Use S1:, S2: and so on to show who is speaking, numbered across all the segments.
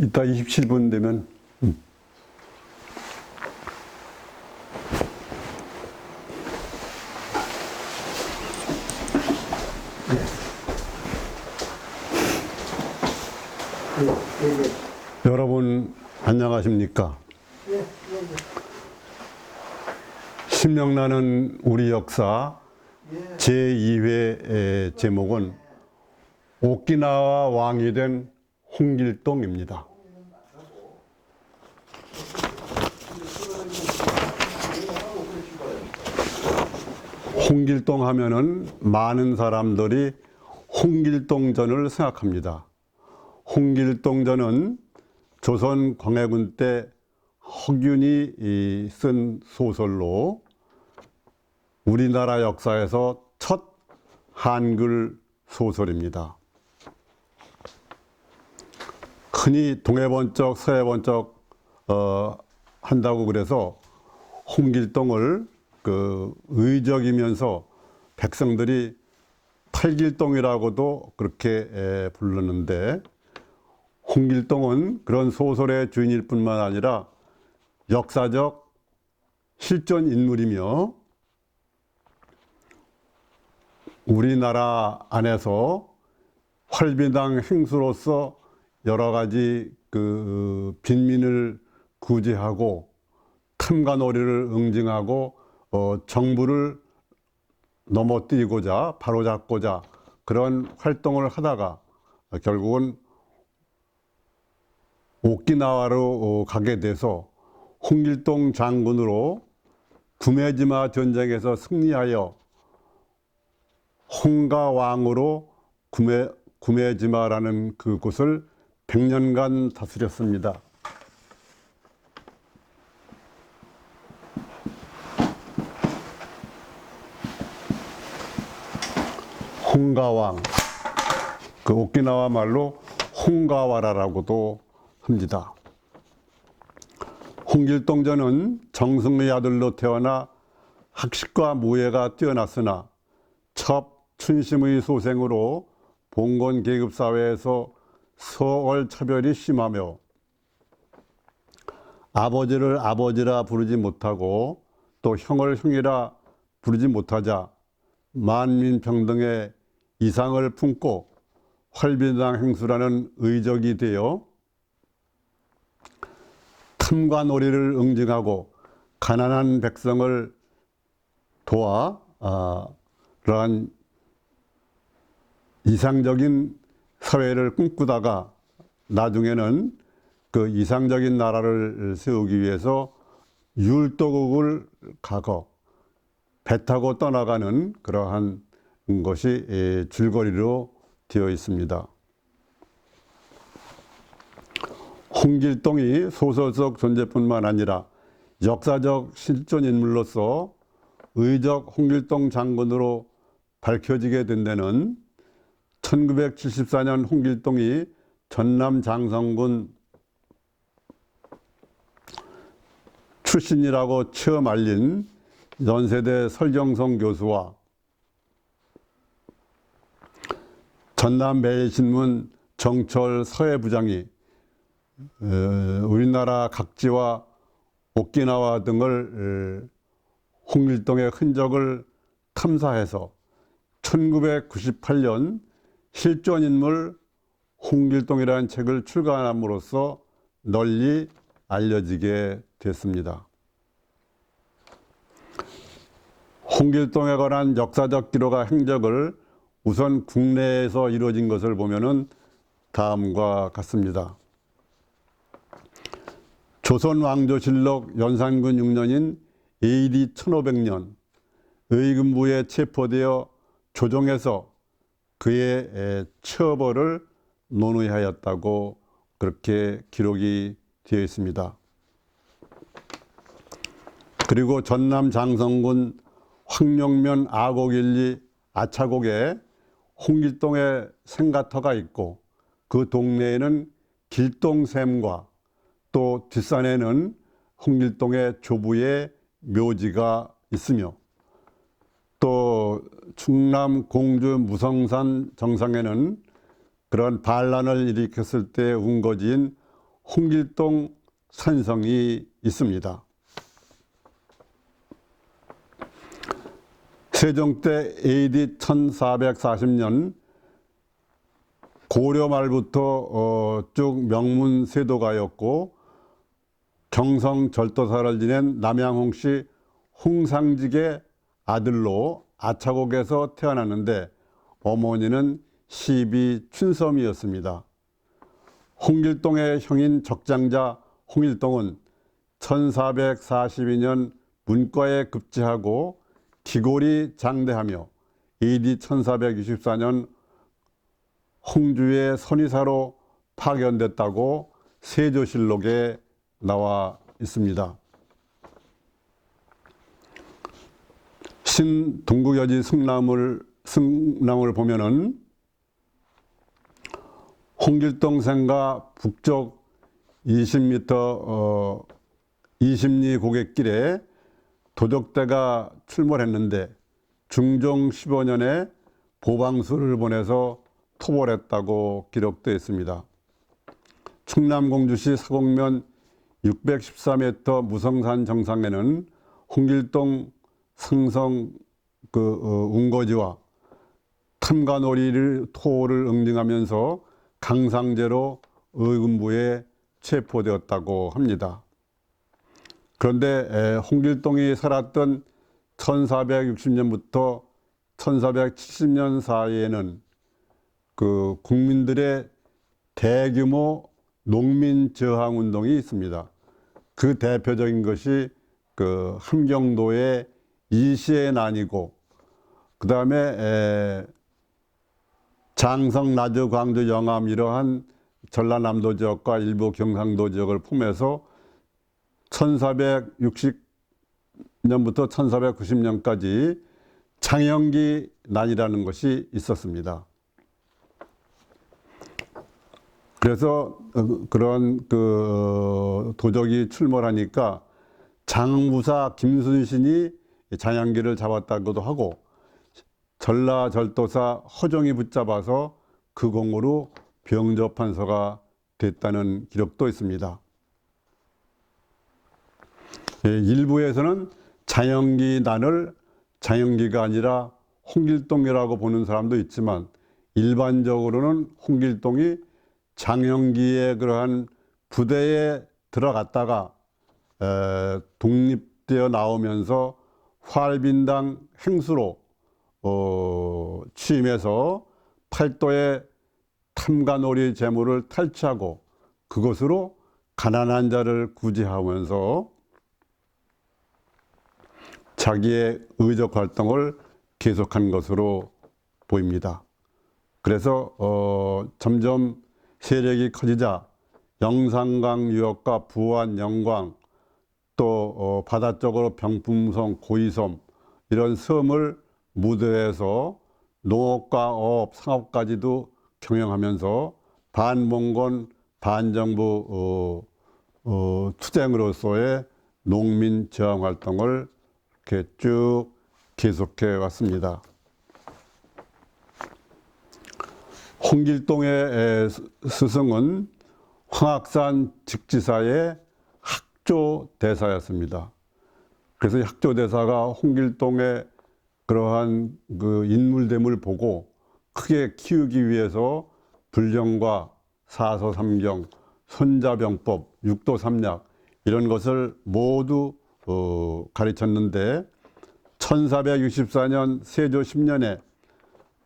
S1: 이따 27분 되면 여러분 안녕하십니까? 신명나는 우리 역사 제2회 제목은 오키나와 왕이 된 홍길동입니다. 홍길동 하면은 많은 사람들이 홍길동전을 생각합니다. 홍길동전은 조선 광해군 때 허균이 쓴 소설로 우리나라 역사에서 첫 한글 소설입니다. 흔히 동해번쩍 서해번쩍 한다고 그래서 홍길동을 의적이면서 백성들이 팔길동이라고도 그렇게 불렀는데, 홍길동은 그런 소설의 주인일 뿐만 아니라 역사적 실존 인물이며 우리나라 안에서 활비당 행수로서 여러 가지 빈민을 구제하고 탐관오리를 응징하고 정부를 넘어뜨리고자 바로잡고자 그런 활동을 하다가 결국은 오키나와로 가게 돼서 홍길동 장군으로 구메지마 전쟁에서 승리하여 홍가왕으로 구메지마라는 그곳을 100년간 다스렸습니다. 홍가왕, 오키나와 말로 홍가와라라고도 합니다. 홍길동전은 정승의 아들로 태어나 학식과 무예가 뛰어났으나 첩 춘심의 소생으로 봉건 계급 사회에서 서얼 차별이 심하며 아버지를 아버지라 부르지 못하고 또 형을 형이라 부르지 못하자 만민평등의 이상을 품고 활비당 행수라는 의적이 되어 탐관오리를 응징하고 가난한 백성을 도와 그러한 이상적인 사회를 꿈꾸다가 나중에는 그 이상적인 나라를 세우기 위해서 율도국을 가고 배 타고 떠나가는 그러한 것이 줄거리로 되어 있습니다. 홍길동이 소설 속 존재뿐만 아니라 역사적 실존 인물로서 의적 홍길동 장군으로 밝혀지게 된 데는 1974년 홍길동이 전남 장성군 출신이라고 처음 알린 연세대 설경성 교수와 전남 매일신문 정철 서해부장이 우리나라 각지와 오키나와 등을 홍길동의 흔적을 탐사해서 1998년 실존인물 홍길동이라는 책을 출간함으로써 널리 알려지게 됐습니다. 홍길동에 관한 역사적 기록과 행적을 우선 국내에서 이루어진 것을 보면은 다음과 같습니다. 조선왕조실록 연산군 6년인 AD 1500년 의금부에 체포되어 조정에서 그의 처벌을 논의하였다고 그렇게 기록이 되어 있습니다. 그리고 전남 장성군 황룡면 아곡일리 아차곡에 홍길동의 생가터가 있고 그 동네에는 길동샘과 또 뒷산에는 홍길동의 조부의 묘지가 있으며 또 충남 공주 무성산 정상에는 그런 반란을 일으켰을 때 운거지인 홍길동 산성이 있습니다. 세종 때 AD 1440년 고려 말부터 쭉 명문세도가였고 경성 절도사를 지낸 남양홍씨 홍상직의 아들로 아차곡에서 태어났는데 어머니는 시비 춘섬이었습니다. 홍길동의 형인 적장자 홍길동은 1442년 문과에 급제하고 기골이 장대하며 AD 1424년 홍주의 선의사로 파견됐다고 세조실록에 나와 있습니다. 신동국여지 승남을 보면은 홍길동생과 북쪽 20m 20리 고갯길에 도적대가 출몰했는데 중종 15년에 보방수를 보내서 토벌했다고 기록되어 있습니다. 충남공주시 사곡면 614m 무성산 정상에는 홍길동 승성 운거지와 탐관오리를 토를 응징하면서 강상제로 의금부에 체포되었다고 합니다. 그런데 홍길동이 살았던 1460년부터 1470년 사이에는 그 국민들의 대규모 농민 저항 운동이 있습니다. 그 대표적인 것이 그 함경도의 이시의 난이고, 그 다음에 장성, 나주, 광주, 영암 이러한 전라남도 지역과 일부 경상도 지역을 포함해서 1460년부터 1490년까지 장영기 난이라는 것이 있었습니다. 그래서 그런 그 도적이 출몰하니까 장무사 김순신이 장영기를 잡았다고도 하고 전라절도사 허종이 붙잡아서 그 공으로 병접판서가 됐다는 기록도 있습니다. 일부에서는 장영기 난을 장영기가 아니라 홍길동이라고 보는 사람도 있지만 일반적으로는 홍길동이 장영기의 그러한 부대에 들어갔다가 독립되어 나오면서 활빈당 행수로 취임해서 팔도의 탐관오리 재물을 탈취하고 그것으로 가난한 자를 구제하면서 자기의 의적 활동을 계속한 것으로 보입니다. 그래서 점점 세력이 커지자 영산강 유역과 부안, 영광, 또 바다 쪽으로 병풍섬, 고이섬 이런 섬을 무대해서 농업과 어업, 상업까지도 경영하면서 반몽건, 반정부 투쟁으로서의 농민 저항 활동을 이렇게 쭉 계속해 왔습니다. 홍길동의 스승은 황악산 직지사의 학조대사였습니다. 그래서 학조대사가 홍길동의 그러한 그 인물됨을 보고 크게 키우기 위해서 불경과 사서삼경, 손자병법, 육도삼약 이런 것을 모두 가르쳤는데 1464년 세조 10년에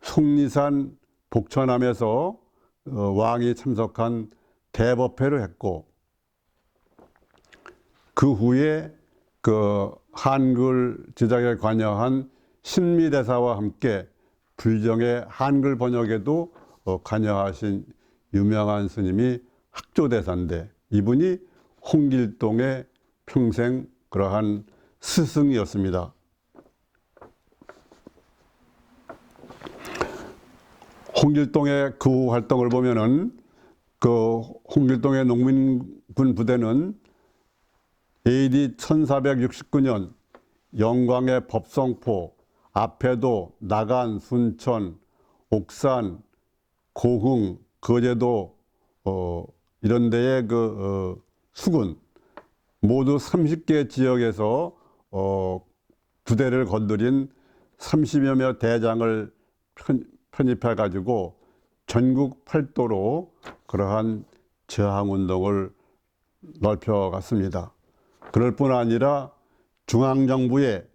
S1: 속리산 복천암에서 왕이 참석한 대법회를 했고 그 후에 그 한글 제작에 관여한 신미대사와 함께 불경의 한글 번역에도 관여하신 유명한 스님이 학조대사인데 이분이 홍길동의 평생 그러한 스승이었습니다. 홍길동의 그 후 활동을 보면은 그 홍길동의 농민군 부대는 AD 1469년 영광의 법성포, 압회도, 나간, 순천, 옥산, 고흥, 거제도 이런 데의 수군 모두 30개 지역에서 부대를 건드린 30여 명 대장을 편입해 가지고 전국 팔도로 그러한 저항운동을 넓혀갔습니다. 그럴 뿐 아니라 중앙정부의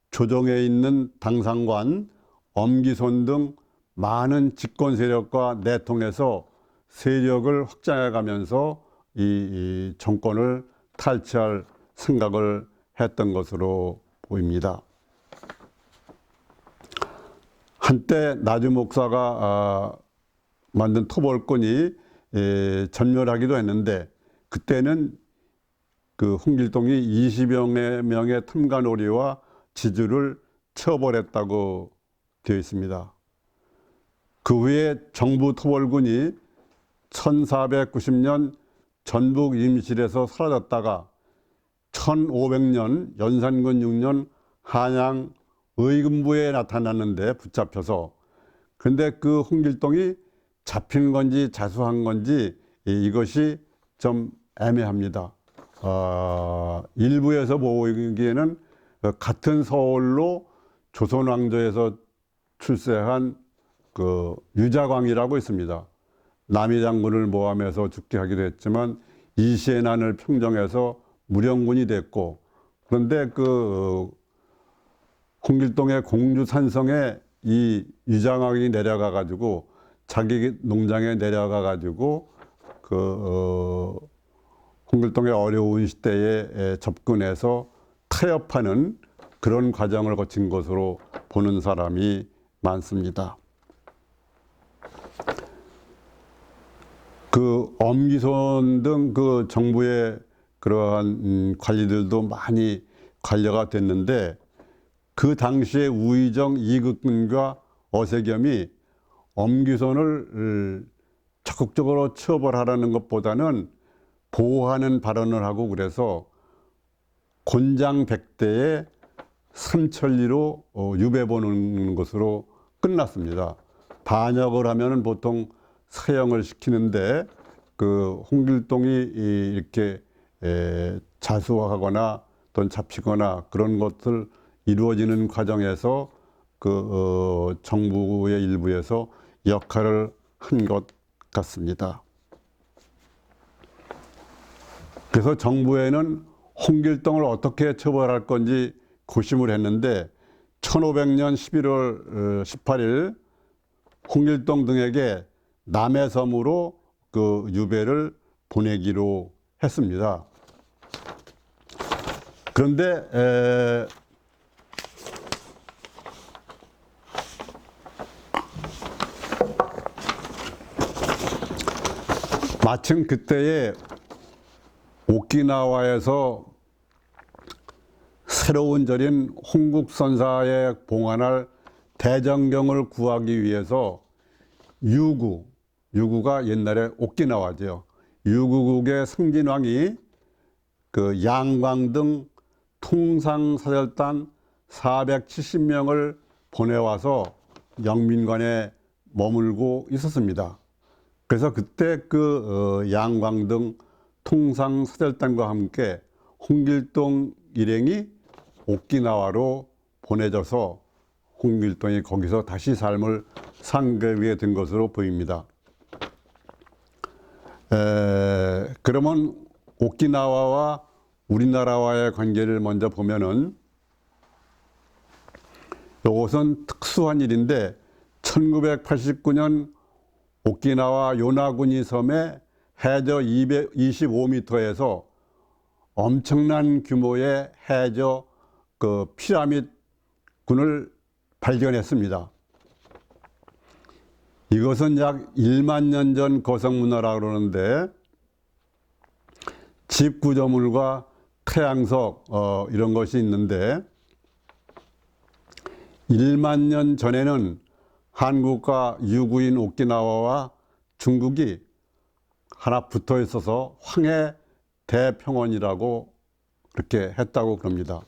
S1: 조정에 있는 당상관, 엄기손 등 많은 집권 세력과 내통해서 세력을 확장해가면서 이 정권을 탈취할 생각을 했던 것으로 보입니다. 한때 나주 목사가 만든 토벌권이 전멸하기도 했는데, 그때는 그 홍길동이 20여 명의 탐관오리와 지주를 처벌했다고 되어 있습니다. 그 후에 정부 토벌군이 1490년 전북 임실에서 사라졌다가 1500년 연산군 6년 한양 의금부에 나타났는데 붙잡혀서, 근데 그 홍길동이 잡힌 건지 자수한 건지 이것이 좀 애매합니다. 일부에서 보기에는 같은 서울로 조선왕조에서 출세한 그 유자광이라고 있습니다. 남이장군을 모함해서 죽게 하기도 했지만 이시의 난을 평정해서 무령군이 됐고, 그런데 그 홍길동의 공주산성에 이 유자광이 내려가 가지고 자기 농장에 내려가 가지고 홍길동의 어려운 시대에 접근해서 타협하는 그런 과정을 거친 것으로 보는 사람이 많습니다. 그 엄기손 등 그 정부의 그러한 관리들도 많이 관여가 됐는데, 그 당시에 우의정 이극근과 어세겸이 엄기손을 적극적으로 처벌하라는 것보다는 보호하는 발언을 하고, 그래서 곤장 100대에 삼천리로 유배보는 것으로 끝났습니다. 반역을 하면은 보통 사형을 시키는데, 그 홍길동이 이렇게 자수하거나 또는 잡히거나 그런 것들 이루어지는 과정에서 그 정부의 일부에서 역할을 한 것 같습니다. 그래서 정부에는 홍길동을 어떻게 처벌할 건지 고심을 했는데, 1500년 11월 18일 홍길동 등에게 남해섬으로 그 유배를 보내기로 했습니다. 그런데 마침 그때에 오키나와에서 새로운 절인 홍국선사에 봉안할 대정경을 구하기 위해서 유구가 옛날에 오키나와죠. 유구국의 승진왕이 그 양광 등 통상사절단 470명을 보내와서 영민관에 머물고 있었습니다. 그래서 그때 그 양광 등 통상사절단과 함께 홍길동 일행이 오키나와로 보내져서 홍길동이 거기서 다시 삶을 상급하게 된 것으로 보입니다. 그러면 오키나와와 우리나라와의 관계를 먼저 보면은, 이것은 특수한 일인데 1989년 오키나와 요나구니 섬의 해저 225m에서 엄청난 규모의 해저 그 피라밋 굴을 발견했습니다. 이것은 약 1만 년 전 거성문화라고 그러는데, 집구조물과 태양석 이런 것이 있는데, 1만 년 전에는 한국과 유구인 오키나와와 중국이 하나 붙어 있어서 황해 대평원이라고 그렇게 했다고 그럽니다.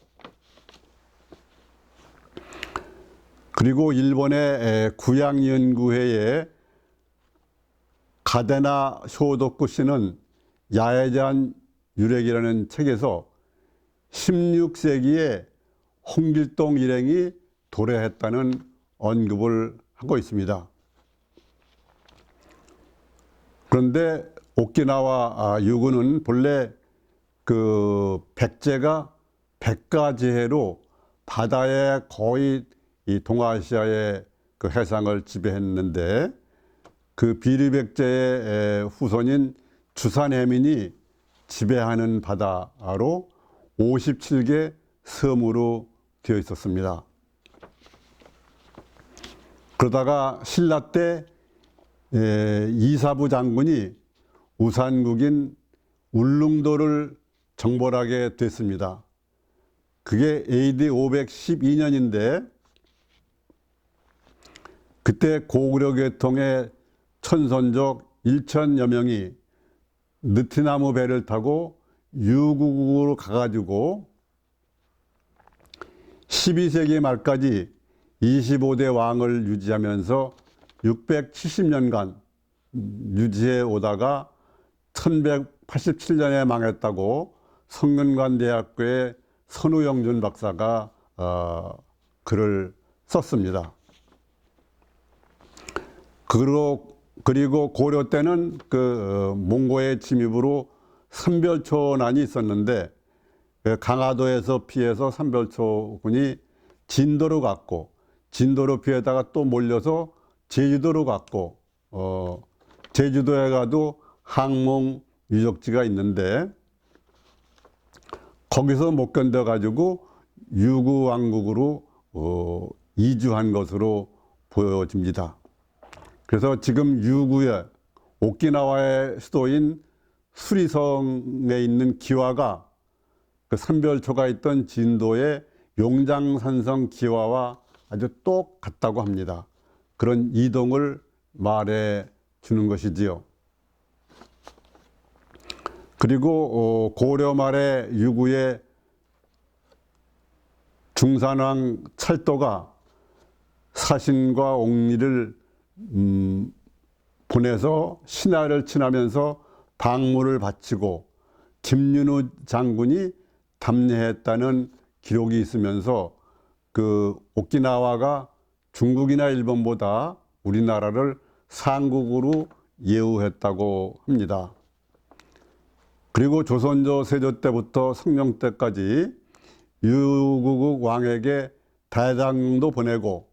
S1: 그리고 일본의 구양연구회의 가데나 쇼도쿠 씨는 야에 대한 유래기라는 책에서 16세기에 홍길동 일행이 도래했다는 언급을 하고 있습니다. 그런데 오키나와 유구는 본래 그 백제가 백가제해로 바다에 거의 이 동아시아의 그 해상을 지배했는데, 그 비리백제의 후손인 주산해민이 지배하는 바다로 57개 섬으로 되어 있었습니다. 그러다가 신라 때 이사부 장군이 우산국인 울릉도를 정벌하게 됐습니다. 그게 AD 512년인데 그때 고구려 계통의 천선족 1천여 명이 느티나무 배를 타고 유국으로 가가지고 12세기 말까지 25대 왕을 유지하면서 670년간 유지해 오다가 1187년에 망했다고 성균관대학교의 선우영준 박사가 글을 썼습니다. 그리고 고려 때는 그 몽고의 침입으로 삼별초난이 있었는데, 강화도에서 피해서 삼별초군이 진도로 갔고, 진도로 피해다가 또 몰려서 제주도로 갔고, 제주도에 가도 항몽 유적지가 있는데 거기서 못 견뎌가지고 유구 왕국으로 이주한 것으로 보여집니다. 그래서 지금 유구의 오키나와의 수도인 수리성에 있는 기와가 그 삼별초가 있던 진도의 용장산성 기와와 아주 똑같다고 합니다. 그런 이동을 말해 주는 것이지요. 그리고 고려 말에 유구의 중산왕 찰도가 사신과 옥리를 보내서 신하를 친하면서 방물을 바치고 김윤우 장군이 담례했다는 기록이 있으면서 그 오키나와가 중국이나 일본보다 우리나라를 상국으로 예우했다고 합니다. 그리고 조선조 세조 때부터 성령 때까지 유구국 왕에게 대장도 보내고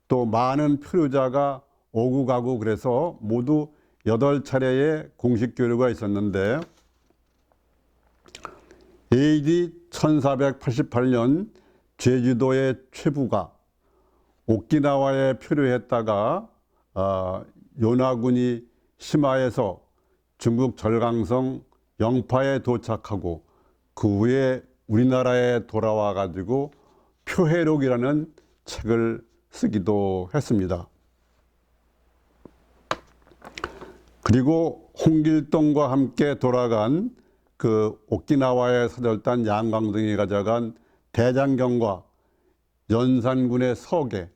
S1: 또 많은 표류자가 오고 가고 그래서 모두 8차례의 공식 교류가 있었는데, AD 1488년 제주도의 최부가 오키나와에 표류했다가 요나군이 심화해서 중국 절강성 영파에 도착하고 그 후에 우리나라에 돌아와 가지고 표해록이라는 책을 쓰기도 했습니다. 그리고 홍길동과 함께 돌아간 그 오키나와의 사절단 양광등이 가져간 대장경과 연산군의 서계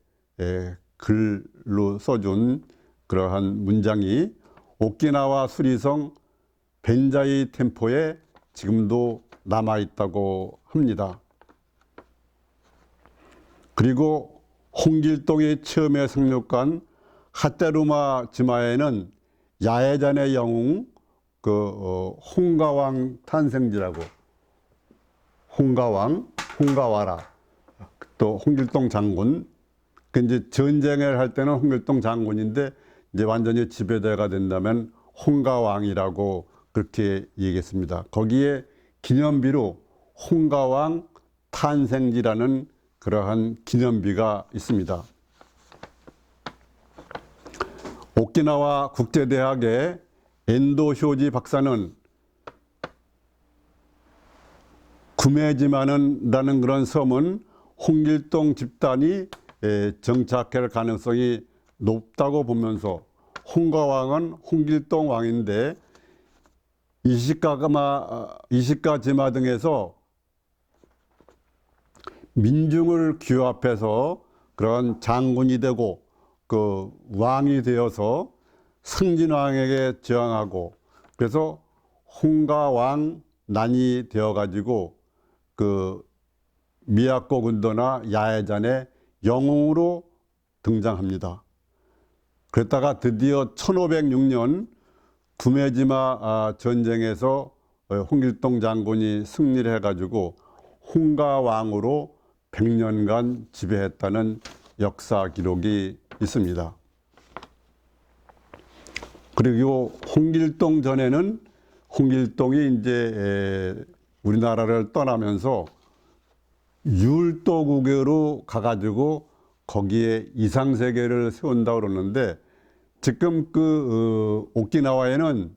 S1: 글로 써준 그러한 문장이 오키나와 수리성 벤자이 템포에 지금도 남아있다고 합니다. 그리고 홍길동이 처음에 상륙한 하테루마 지마에는 야해잔의 영웅 홍가왕 탄생지라고, 홍가와라, 또 홍길동 장군, 그 이제 전쟁을 할 때는 홍길동 장군인데 이제 완전히 지배대가 된다면 홍가왕이라고 그렇게 얘기했습니다. 거기에 기념비로 홍가왕 탄생지라는 그러한 기념비가 있습니다. 오키나와 국제대학의 엔도 쇼지 박사는 구메지마는라는 그런 섬은 홍길동 집단이 정착할 가능성이 높다고 보면서 홍가왕은 홍길동 왕인데 이시카지마 등에서 민중을 규합해서 그런 장군이 되고 그 왕이 되어서 승진왕에게 저항하고, 그래서 홍가왕 난이 되어 가지고 그 미야코 군도나 야해잔의 영웅으로 등장합니다. 그랬다가 드디어 1506년 구메지마 전쟁에서 홍길동 장군이 승리를 해가지고 홍가왕으로 100년간 지배했다는 역사 기록이 있습니다. 그리고 홍길동 전에는 홍길동이 이제 우리나라를 떠나면서 율도국으로 가가지고 거기에 이상세계를 세운다고 그러는데 지금 그 오키나와에는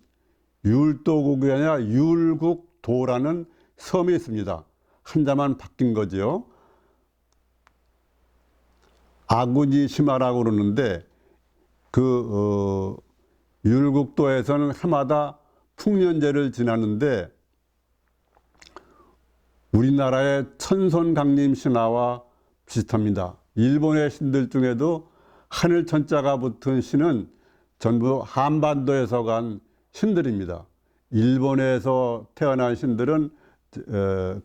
S1: 율도국이 아니라 율국도라는 섬이 있습니다. 한자만 바뀐 거지요. 아구니시마라고 그러는데 그 율국도에서는 해마다 풍년제를 지나는데 우리나라의 천손강림 신화와 비슷합니다. 일본의 신들 중에도 하늘 천자가 붙은 신은 전부 한반도에서 간 신들입니다. 일본에서 태어난 신들은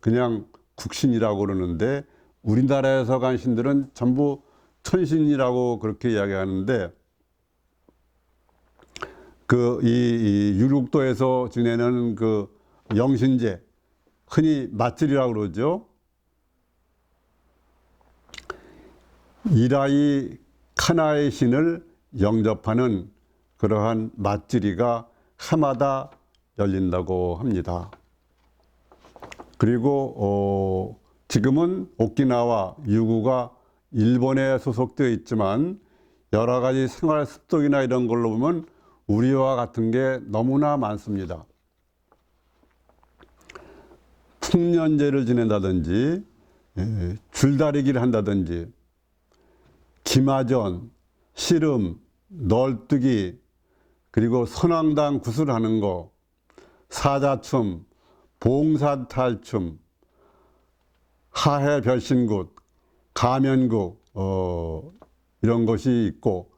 S1: 그냥 국신이라고 그러는데 우리나라에서 간 신들은 전부 천신이라고 그렇게 이야기하는데 이 율국도에서 지내는 그 영신제, 흔히 맞질이라고 그러죠. 이라이 카나의 신을 영접하는 그러한 맞질이가 해마다 열린다고 합니다. 그리고 지금은 오키나와 유구가 일본에 소속되어 있지만 여러 가지 생활 습득이나 이런 걸로 보면 우리와 같은 게 너무나 많습니다. 풍년제를 지낸다든지 줄다리기를 한다든지 기마전, 씨름, 널뜨기, 그리고 선왕당 구슬하는 거, 사자춤, 봉사탈춤, 하해별신굿, 가면국 이런 것이 있고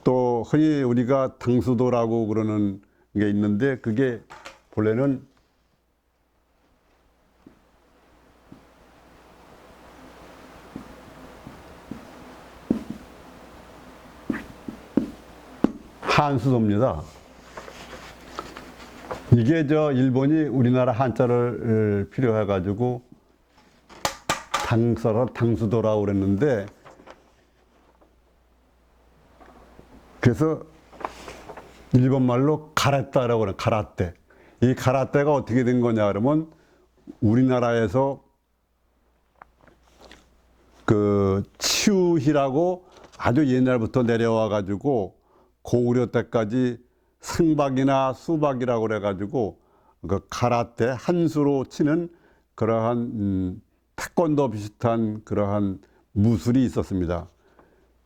S1: 또 흔히 우리가 당수도라고 그러는 게 있는데 그게 본래는 한수도입니다. 이게 일본이 우리나라 한자를 필요해 가지고 당수도라고 그랬는데 그래서 일본 말로 가라떼라고 그래요. 가라떼. 이 가라떼가 어떻게 된 거냐 그러면 우리나라에서 그 치우희라고 아주 옛날부터 내려와 가지고 고구려 때까지 상박이나 수박이라고 그래가지고 그 가라떼 한수로 치는 그러한 태권도 비슷한 그러한 무술이 있었습니다.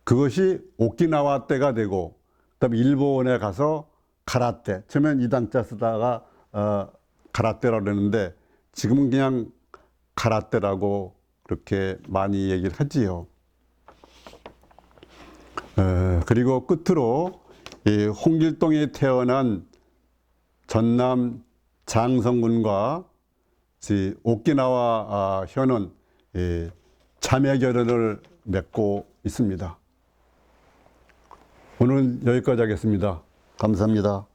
S1: 그것이 오키나와 때가 되고 그다음에 일본에 가서 가라떼 처음엔 이단자 쓰다가 가라떼라고 그러는데 지금은 그냥 가라떼라고 그렇게 많이 얘기를 하지요. 그리고 끝으로 이 홍길동이 태어난 전남 장성군과 오키나와 현은 자매 결연을 맺고 있습니다. 오늘 여기까지 하겠습니다. 감사합니다.